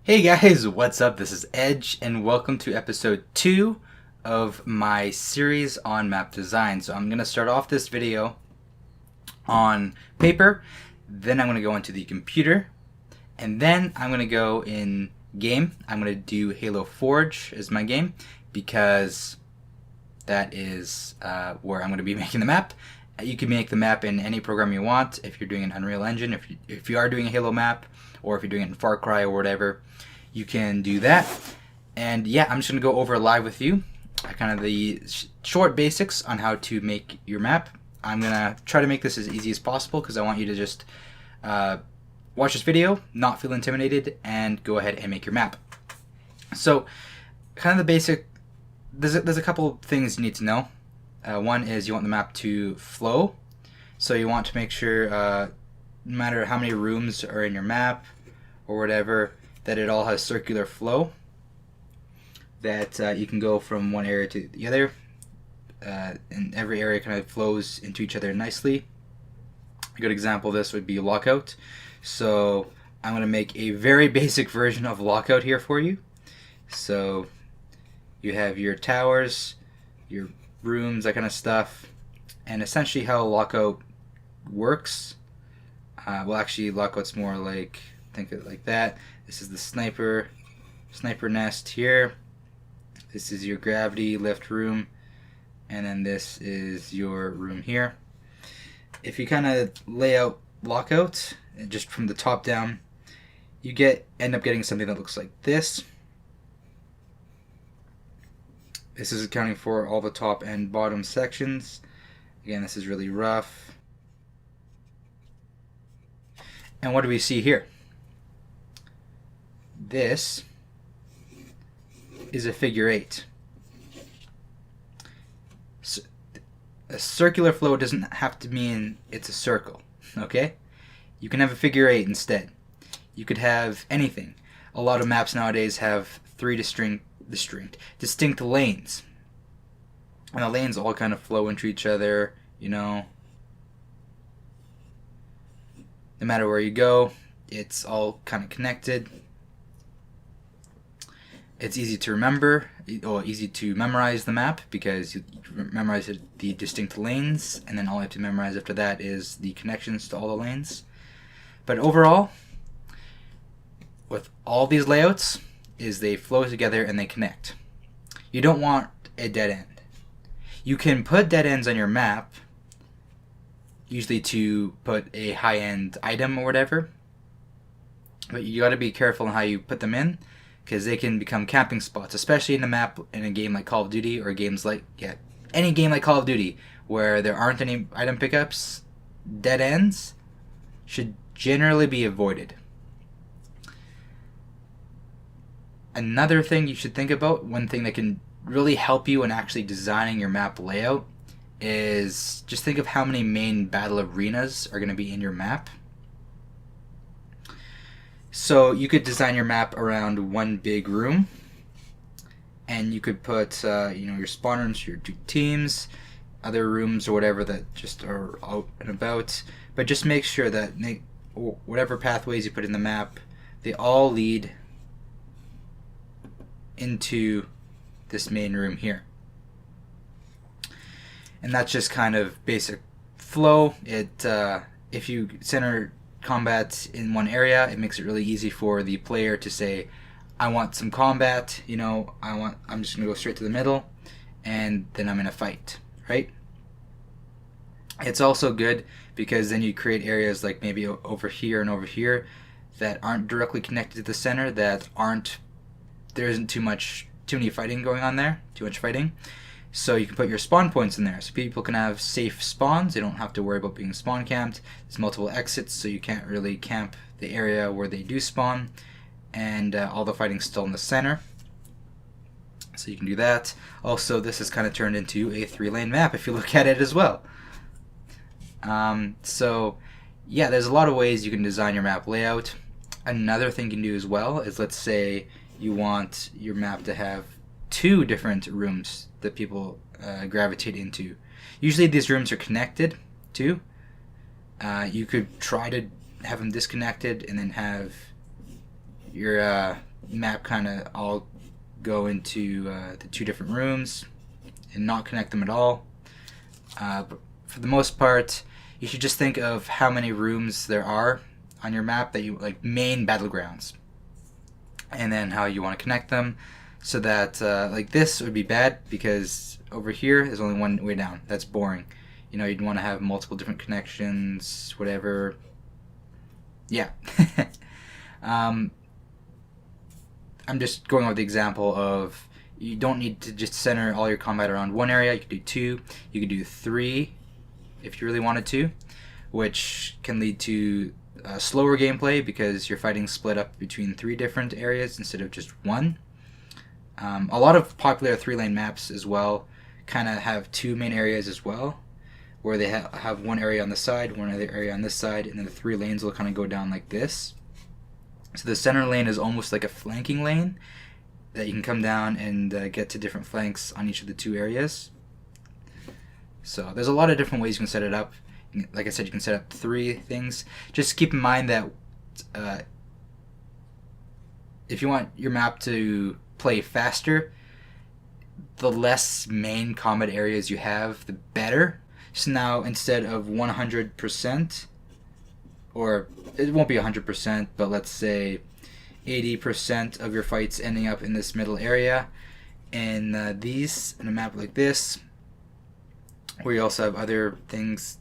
Hey guys, what's up? This is Edge, and welcome to episode 2 of my series on map design. So I'm going to start off this video on paper, then I'm going to go into the computer, and then I'm going to go in game. I'm going to do Halo Forge as my game, because that is where I'm going to be making the map. You can make the map in any program you want. If you're doing an Unreal Engine, if you are doing a Halo map, or if you're doing it in Far Cry or whatever, you can do that. And yeah, I'm just going to go over live with you kind of the short basics on how to make your map. I'm going to try to make this as easy as possible because I want you to just watch this video, not feel intimidated, and go ahead and make your map. So kind of the basic, there's a couple things you need to know. One is you want the map to flow. So you want to make sure no matter how many rooms are in your map or whatever, that it all has circular flow, that you can go from one area to the other, and every area kind of flows into each other nicely. A good example of this would be lockout. So I'm going to make a very basic version of lockout here for you. So you have your towers, your rooms, that kind of stuff, and essentially how lockout works. Well, actually, lockout's more like, think of it like that. This is the sniper nest here. This is your gravity lift room, and then this is your room here. If you kind of lay out lockout just from the top down, you end up getting something that looks like this. This is accounting for all the top and bottom sections. Again, this is really rough. And what do we see here? This is a figure 8. So a circular flow doesn't have to mean it's a circle, okay? You can have a figure 8 instead. You could have anything. A lot of maps nowadays have 3 distinct lanes. And the lanes all kind of flow into each other, you know. No matter where you go, it's all kind of connected. It's easy to remember, or easy to memorize the map, because you memorize the distinct lanes, and then all you have to memorize after that is the connections to all the lanes. But overall, with all these layouts, is they flow together and they connect. You don't want a dead end. You can put dead ends on your map, usually to put a high-end item or whatever, but you got to be careful on how you put them in, because they can become camping spots, especially in a map in a game like Call of Duty, or games like, any game like Call of Duty where there aren't any item pickups. Dead ends should generally be avoided. Another thing you should think about, one thing that can really help you in actually designing your map layout, is just think of how many main battle arenas are going to be in your map. So you could design your map around one big room, and you could put your spawn rooms, your 2 teams, other rooms or whatever that just are out and about. But just make sure that whatever pathways you put in the map, they all lead into this main room here. And that's just kind of basic flow. If you center combat in one area, it makes it really easy for the player to say, I want some combat, I'm just gonna go straight to the middle, and then I'm in a fight, right? It's also good because then you create areas like maybe over here and over here that aren't directly connected to the center, there isn't too many fighting going on there, too much fighting. So you can put your spawn points in there, so people can have safe spawns. They don't have to worry about being spawn camped. There's multiple exits, so you can't really camp the area where they do spawn, and all the fighting's still in the center. So you can do that. Also, this is kind of turned into a 3-lane map if you look at it as well. So yeah, there's a lot of ways you can design your map layout. Another thing you can do as well is, let's say you want your map to have 2 different rooms that people gravitate into. Usually these rooms are connected too. You could try to have them disconnected and then have your map kind of all go into the two different rooms and not connect them at all. But for the most part, you should just think of how many rooms there are on your map that you like, main battlegrounds, and then how you want to connect them, so that like this would be bad because over here there's only one way down. That's boring. You know, you'd want to have multiple different connections, whatever. Yeah. I'm just going over the example of, you don't need to just center all your combat around one area. You could do 2, you could do 3 if you really wanted to, which can lead to slower gameplay because you're fighting split up between 3 different areas instead of just 1. A lot of popular 3-lane maps as well kind of have 2 main areas as well, where they have one area on the side, one other area on this side, and then the 3 lanes will kind of go down like this. So the center lane is almost like a flanking lane that you can come down and get to different flanks on each of the 2 areas. So there's a lot of different ways you can set it up. Like I said, you can set up 3 things. Just keep in mind that if you want your map to play faster, the less main combat areas you have, the better. So now instead of 100%, or it won't be 100%, but let's say 80% of your fights ending up in this middle area, and in a map like this, where you also have other things,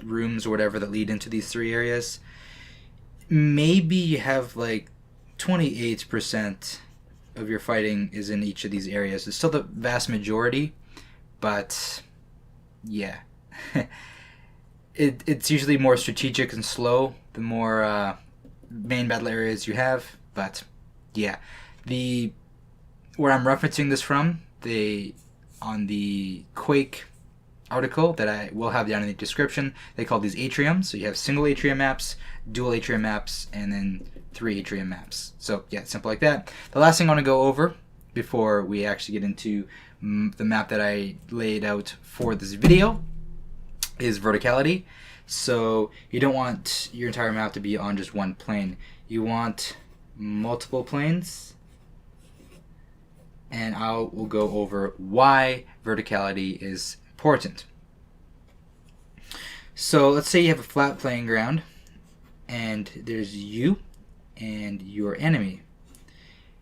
rooms or whatever, that lead into these 3 areas, maybe you have like 28% of your fighting is in each of these areas. It's still the vast majority, but yeah. It's usually more strategic and slow the more main battle areas you have. But yeah, where I'm referencing this from, on the Quake article that I will have down in the description, they call these atriums. So you have single atrium maps, dual atrium maps, and then 3 atrium maps. So yeah, simple like that. The last thing I want to go over before we actually get into the map that I laid out for this video is verticality. So you don't want your entire map to be on just one plane. You want multiple planes, and I will go over why verticality is important. So let's say you have a flat playing ground, and there's you and your enemy.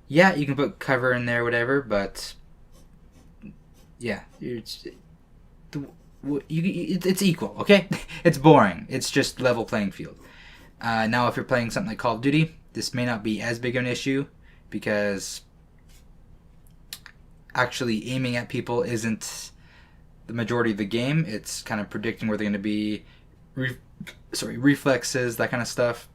Yeah, you can put cover in there, whatever, but yeah, it's equal, okay? It's boring. It's just level playing field. Now, if you're playing something like Call of Duty, this may not be as big of an issue because actually aiming at people isn't the majority of the game. It's kind of predicting where they're going to be, reflexes, that kind of stuff.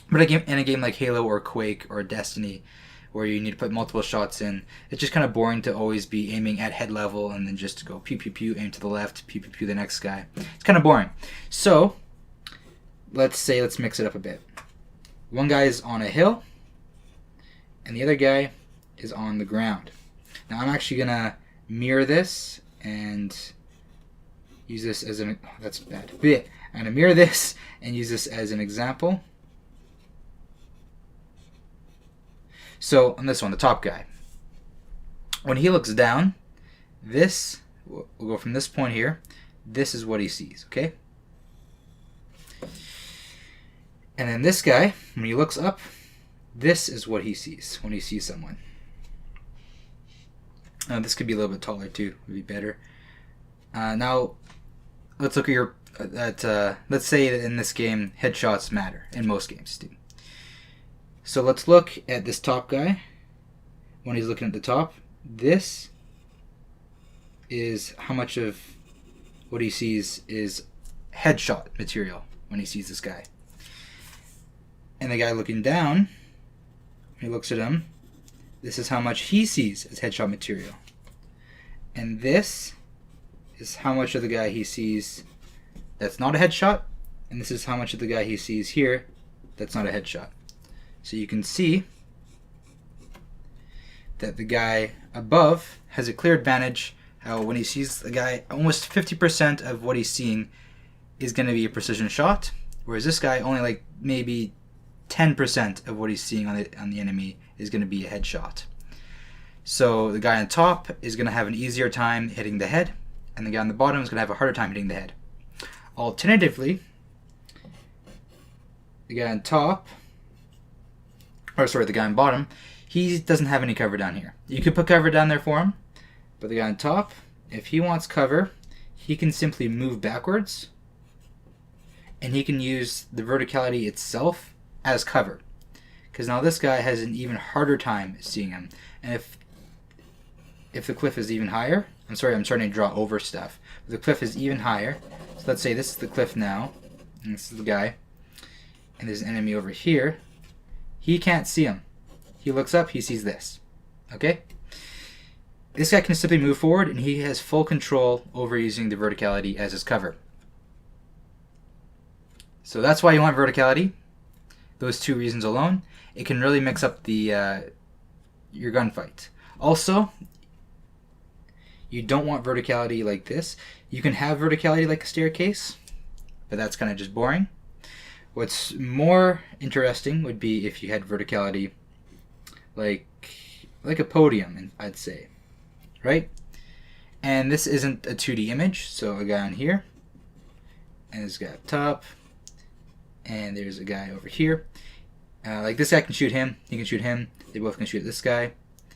But in a game like Halo or Quake or Destiny, where you need to put multiple shots in, it's just kind of boring to always be aiming at head level and then just go pew pew pew, aim to the left, pew pew pew the next guy. It's kind of boring. So let's mix it up a bit. One guy is on a hill and the other guy is on the ground. Now I'm actually gonna mirror this and use this as an, oh, that's bad. I'm gonna mirror this and use this as an example. So on this one, the top guy, when he looks down, this, we'll go from this point here, this is what he sees, okay? And then this guy, when he looks up, this is what he sees when he sees someone. This could be a little bit taller too, would be better. Now, let's look at let's say that in this game, headshots matter. In most games do. So let's look at this top guy. When he's looking at the top, this is how much of what he sees is headshot material when he sees this guy. And the guy looking down, when he looks at him, this is how much he sees as headshot material. And this is how much of the guy he sees that's not a headshot. And this is how much of the guy he sees here that's not a headshot. So you can see that the guy above has a clear advantage. How when he sees the guy, almost 50% of what he's seeing is going to be a precision shot, whereas this guy only like maybe 10% of what he's seeing on the enemy is going to be a headshot. So the guy on top is going to have an easier time hitting the head, and the guy on the bottom is going to have a harder time hitting the head. Alternatively, the guy on top, or sorry, the guy on bottom, he doesn't have any cover down here. You could put cover down there for him, but the guy on top, if he wants cover, he can simply move backwards, and he can use the verticality itself as cover. Because now this guy has an even harder time seeing him. And if the cliff is even higher, I'm sorry, I'm starting to draw over stuff. If the cliff is even higher, so let's say this is the cliff now, and this is the guy, and there's an enemy over here, he can't see him. He looks up, he sees this. Okay? This guy can simply move forward, and he has full control over using the verticality as his cover. So that's why you want verticality. Those two reasons alone. It can really mix up the your gunfight. Also, you don't want verticality like this. You can have verticality like a staircase, but that's kind of just boring. What's more interesting would be if you had verticality like a podium, I'd say. Right? And this isn't a 2D image, so a guy on here, and this guy up top, and there's a guy over here. Like this guy can shoot him, he can shoot him, they both can shoot this guy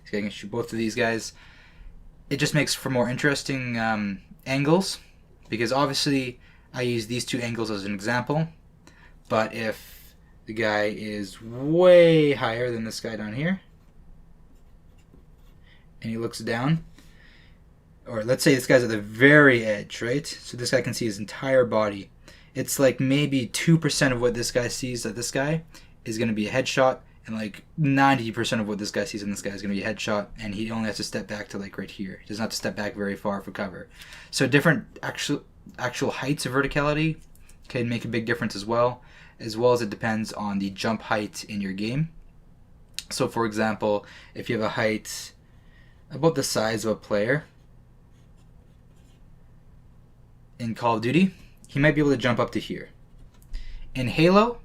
can shoot both of these guys. It just makes for more interesting angles, because obviously I use these two angles as an example, but if the guy is way higher than this guy down here, and he looks down, or let's say this guy's at the very edge, right? So this guy can see his entire body. It's like maybe 2% of what this guy sees at this guy is going to be a headshot, and like 90% of what this guy sees in this guy is going to be a headshot, and he only has to step back to like right here. He doesn't have to step back very far for cover. So different actual heights of verticality can make a big difference as well as it depends on the jump height in your game. So for example, if you have a height about the size of a player in Call of Duty, he might be able to jump up to here. In Halo,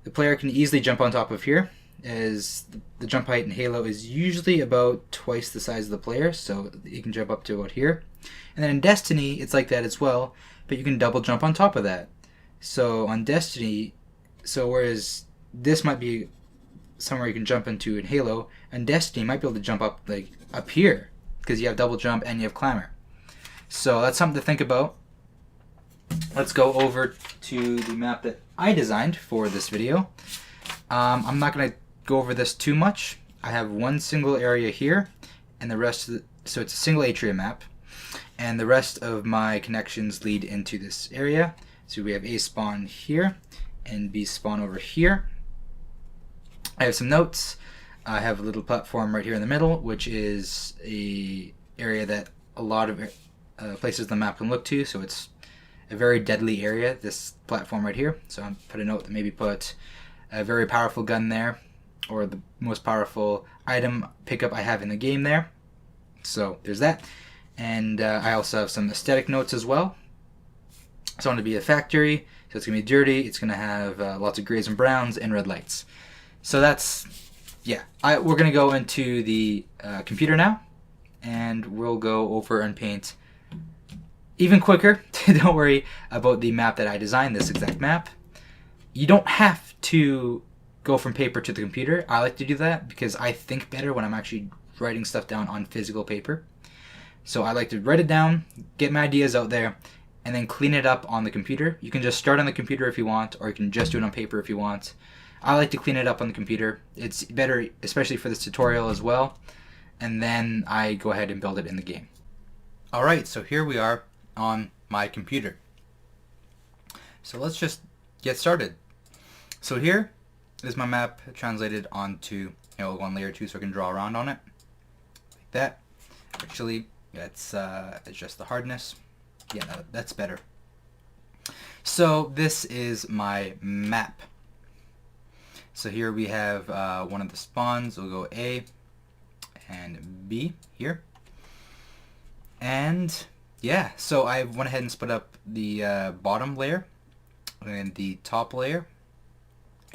the player can easily jump on top of here, as the jump height in Halo is usually about twice the size of the player, so you can jump up to about here. And then in Destiny, it's like that as well, but you can double jump on top of that. So on Destiny, whereas this might be somewhere you can jump into in Halo, and Destiny you might be able to jump up like up here, because you have double jump and you have clamor. So that's something to think about. Let's go over to the map that I designed for this video. I'm not going to go over this too much. I have one single area here, and the rest of so it's a single atrium map, and the rest of my connections lead into this area. So we have A spawn here and B spawn over here. I have some notes. I have a little platform right here in the middle, which is a area that a lot of places on the map can look to, so it's a very deadly area, this platform right here. So I put a note that maybe put a very powerful gun there, or the most powerful item pickup I have in the game there. So there's that. And I also have some aesthetic notes as well. So I want to be a factory, so it's going to be dirty, it's going to have lots of grays and browns and red lights. So that's, yeah. We're going to go into the computer now, and we'll go over and paint even quicker. Don't worry about the map that I designed, this exact map. You don't have to go from paper to the computer. I like to do that because I think better when I'm actually writing stuff down on physical paper. So I like to write it down, get my ideas out there, and then clean it up on the computer. You can just start on the computer if you want, or you can just do it on paper if you want. I like to clean it up on the computer. It's better, especially for this tutorial as well. And then I go ahead and build it in the game. Alright, so here we are on my computer. So let's just get started. So here is my map translated onto one layer 2, so I can draw around on it like that. Actually, that's adjust the hardness. Yeah, that's better. So this is my map. So here we have one of the spawns. We'll go A and B here. And yeah, so I went ahead and split up the bottom layer and the top layer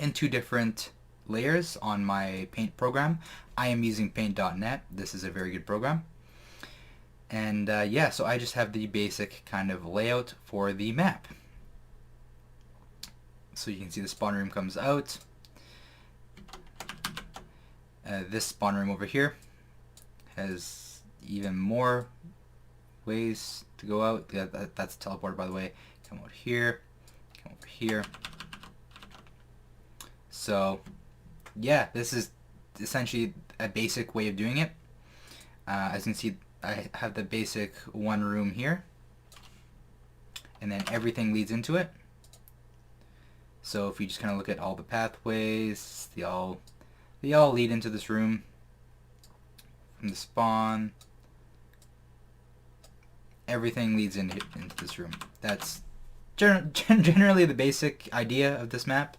in 2 different layers on my Paint program. I am using Paint.net. This is a very good program. And yeah, so I just have the basic kind of layout for the map. So you can see the spawn room comes out. This spawn room over here has even more ways to go out. Yeah, that's a teleporter, by the way. Come out here, come over here. So yeah, this is essentially a basic way of doing it. As you can see, I have the basic 1 room here, and then everything leads into it. So if you just kind of look at all the pathways, they all lead into this room from the spawn. Everything leads into this room. That's generally the basic idea of this map,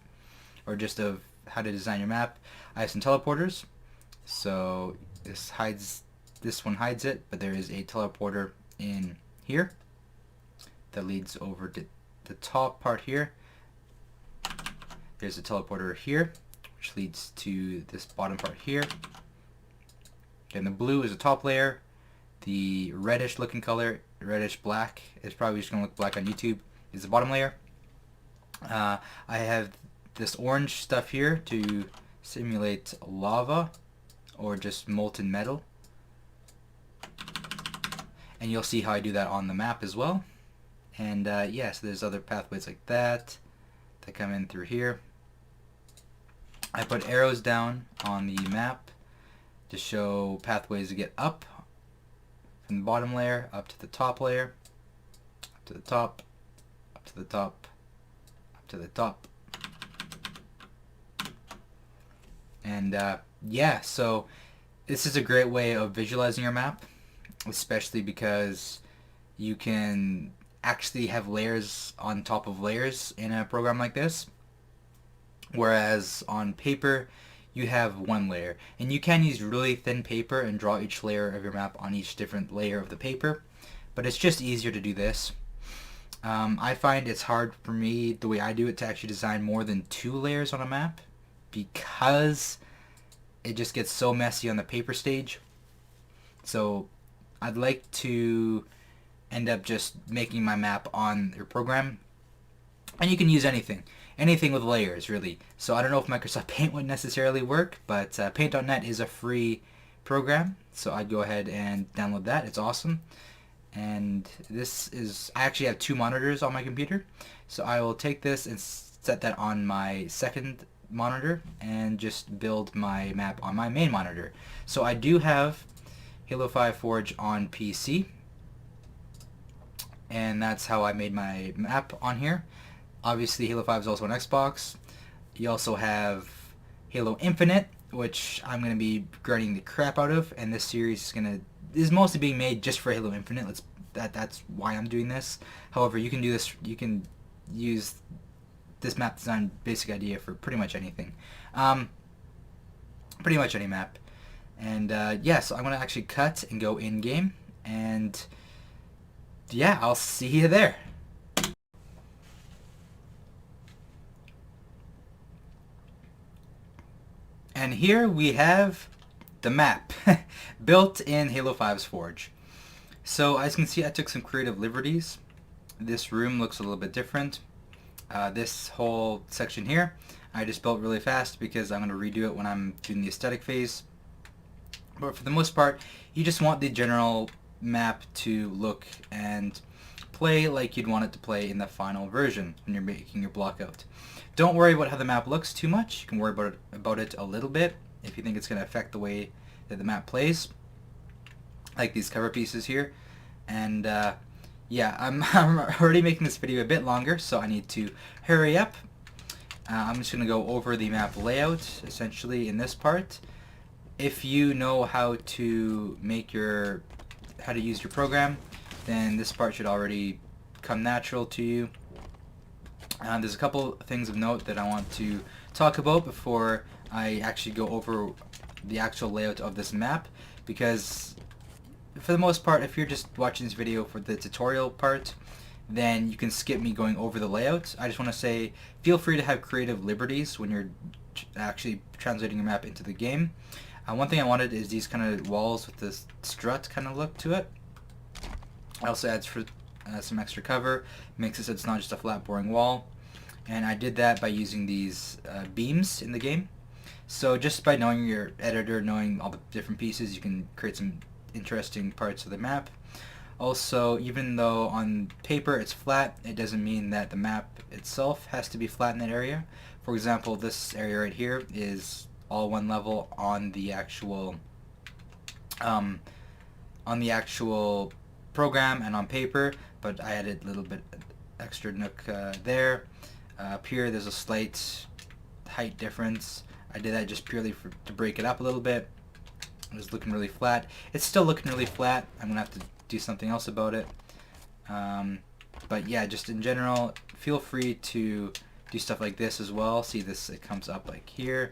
or just of how to design your map. I have some teleporters, so this one hides it, but there is a teleporter in here that leads over to the top part here. There's a teleporter here, which leads to this bottom part here. And the blue is the top layer. The reddish looking color, reddish black, is probably just going to look black on YouTube, is the bottom layer. I have this orange stuff here to simulate lava or just molten metal. And you'll see how I do that on the map as well. And yeah, so there's other pathways like that come in through here. I put arrows down on the map to show pathways to get up from the bottom layer up to the top layer, up to the top, up to the top, up to the top. And yeah, so this is a great way of visualizing your map, especially because you can actually have layers on top of layers in a program like this. Whereas on paper, you have 1 layer. And you can use really thin paper and draw each layer of your map on each different layer of the paper. But it's just easier to do this. I find it's hard for me, the way I do it, to actually design more than 2 layers on a map, because it just gets so messy on the paper stage. So I'd like to end up just making my map on your program. And you can use anything with layers, really. So I don't know if Microsoft Paint would necessarily work, but Paint.net is a free program, so I'd go ahead and download that. It's awesome. And this is, I actually have 2 monitors on my computer, so I will take this and set that on my second monitor and just build my map on my main monitor. So I do have Halo 5 Forge on PC, and that's how I made my map on here. Obviously, Halo 5 is also on Xbox. You also have Halo Infinite, which I'm going to be grinding the crap out of, and this series is mostly being made just for Halo Infinite. That's why I'm doing this. However, you can do this. You can use this map design basic idea for pretty much anything, pretty much any map. And yeah, so I'm going to actually cut and go in game, and yeah, I'll see you there. And here we have the map built in Halo 5's Forge. So as you can see, I took some creative liberties. This room looks a little bit different. This whole section here, I just built really fast because I'm going to redo it when I'm doing the aesthetic phase. But for the most part, you just want the general map to look and play like you'd want it to play in the final version when you're making your block out. Don't worry about how the map looks too much. You can worry about it a little bit if you think it's going to affect the way that the map plays, like these cover pieces here. And yeah, I'm already making this video a bit longer, so I need to hurry up. I'm just going to go over the map layout essentially in this part. If you know how to use your program, then this part should already come natural to you. There's a couple things of note that I want to talk about before I actually go over the actual layout of this map, because for the most part, if you're just watching this video for the tutorial part, then you can skip me going over the layout. I just want to say, feel free to have creative liberties when you're actually translating your map into the game. One thing I wanted is these kind of walls with this strut kind of look to it. It also adds for some extra cover, makes it so it's not just a flat, boring wall. And I did that by using these beams in the game. So just by knowing your editor, knowing all the different pieces, you can create some interesting parts of the map. Also, even though on paper it's flat, it doesn't mean that the map itself has to be flat in that area. For example, this area right here is all one level on the actual program and on paper, but I added a little bit extra nook there. Up here there's a slight height difference. I did that just purely to break it up a little bit. It was looking really flat. It's still looking really flat. I'm gonna have to do something else about it. But yeah, just in general, feel free to do stuff like this as well. See this, it comes up like here,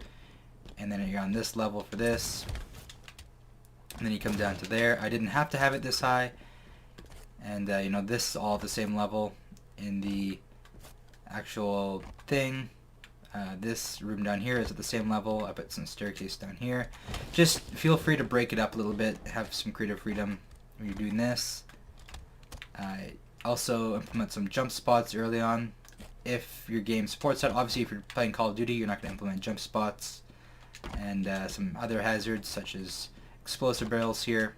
and then you're on this level for this, and then you come down to there. I didn't have to have it this high, and you know, this is all at the same level in the actual thing. This room down here is at the same level. I put some staircase down here. Just feel free to break it up a little bit, have some creative freedom when you're doing this. Also implement some jump spots early on if your game supports that. Obviously, if you're playing Call of Duty, you're not going to implement jump spots, and some other hazards such as explosive barrels here.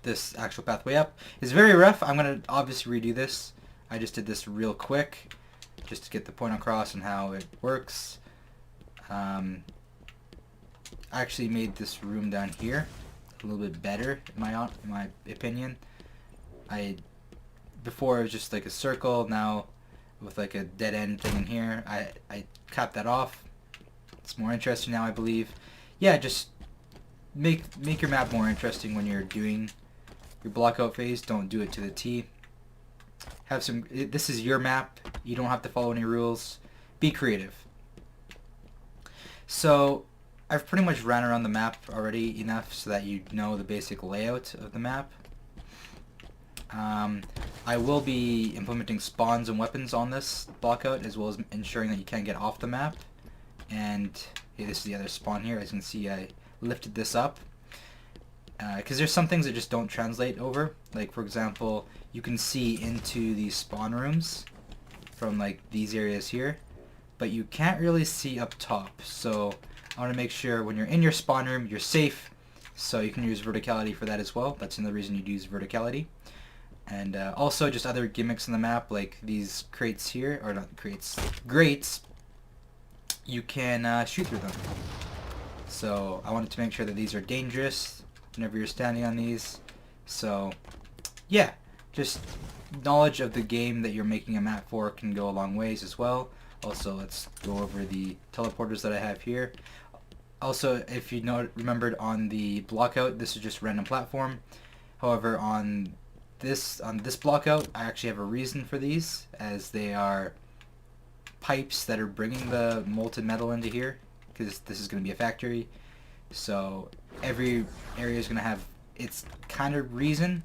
This actual pathway up is very rough. I'm going to obviously redo this. I just did this real quick just to get the point across and how it works. I actually made this room down here a little bit better in my opinion. Before it was just like a circle. Now with like a dead end thing in here, I capped that off. It's more interesting now, I believe. Yeah, just make your map more interesting when you're doing your blockout phase. Don't do it to the T. Have some. This is your map. You don't have to follow any rules. Be creative. So I've pretty much ran around the map already enough so that you know the basic layout of the map. I will be implementing spawns and weapons on this blockout, as well as ensuring that you can't get off the map. And hey, this is the other spawn here. As you can see, I lifted this up because there's some things that just don't translate over. Like, for example, you can see into these spawn rooms from like these areas here, but you can't really see up top. So I want to make sure when you're in your spawn room, you're safe. So you can use verticality for that as well. That's another reason you'd use verticality. And also just other gimmicks in the map, like these crates here, or not crates, grates, you can shoot through them. So I wanted to make sure that these are dangerous whenever you're standing on these. So yeah, just knowledge of the game that you're making a map for can go a long ways as well. Also, let's go over the teleporters that I have here. Also, if you remembered on the blockout, this is just random platform. However, on this blockout, I actually have a reason for these, as they are pipes that are bringing the molten metal into here, because this is going to be a factory. So every area is going to have its kind of reason.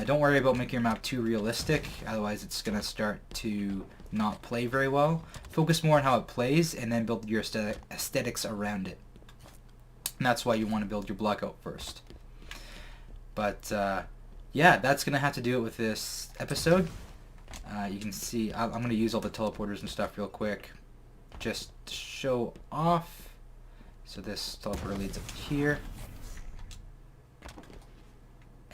Don't worry about making your map too realistic, otherwise it's going to start to not play very well. Focus more on how it plays, and then build your aesthetics around it. And that's why you want to build your blockout first. But yeah, that's going to have to do it with this episode. You can see I'm going to use all the teleporters and stuff real quick just to show off. So this teleporter leads up here.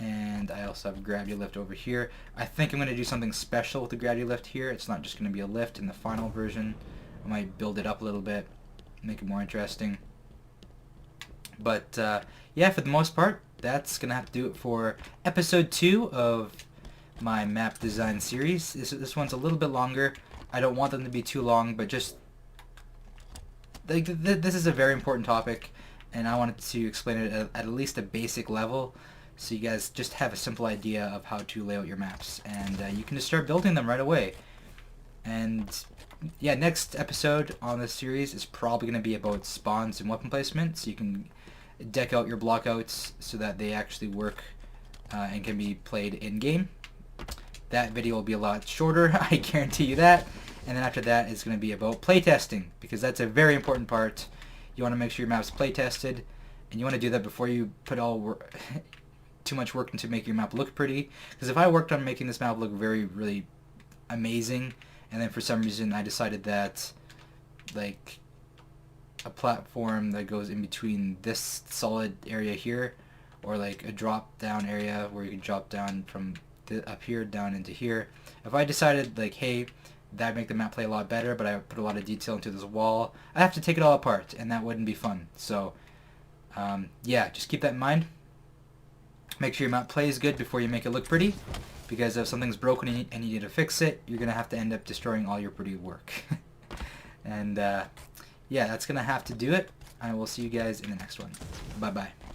And I also have a gravity lift over here. I think I'm going to do something special with the gravity lift here. It's not just going to be a lift in the final version. I might build it up a little bit, make it more interesting. But yeah, for the most part, that's going to have to do it for episode 2 of my map design series. This one's a little bit longer. I don't want them to be too long, but just like this is a very important topic, and I wanted to explain it at least a basic level, so you guys just have a simple idea of how to lay out your maps, and you can just start building them right away. And yeah, next episode on this series is probably going to be about spawns and weapon placement, so you can deck out your blockouts so that they actually work and can be played in game. that video will be a lot shorter, I guarantee you that. And then after that, it's going to be about playtesting, because that's a very important part. You want to make sure your map's playtested, and you want to do that before you put too much work into making your map look pretty. Because if I worked on making this map look really amazing, and then for some reason I decided that like a platform that goes in between this solid area here, or like a drop down area where you can drop down from up here down into here, if I decided like, hey, that'd make the map play a lot better, but I put a lot of detail into this wall, I have to take it all apart, and that wouldn't be fun. So yeah, just keep that in mind. Make sure your map plays good before you make it look pretty, because if something's broken and you need to fix it, you're gonna have to end up destroying all your pretty work. And yeah, that's gonna have to do it. I will see you guys in the next one. Bye bye.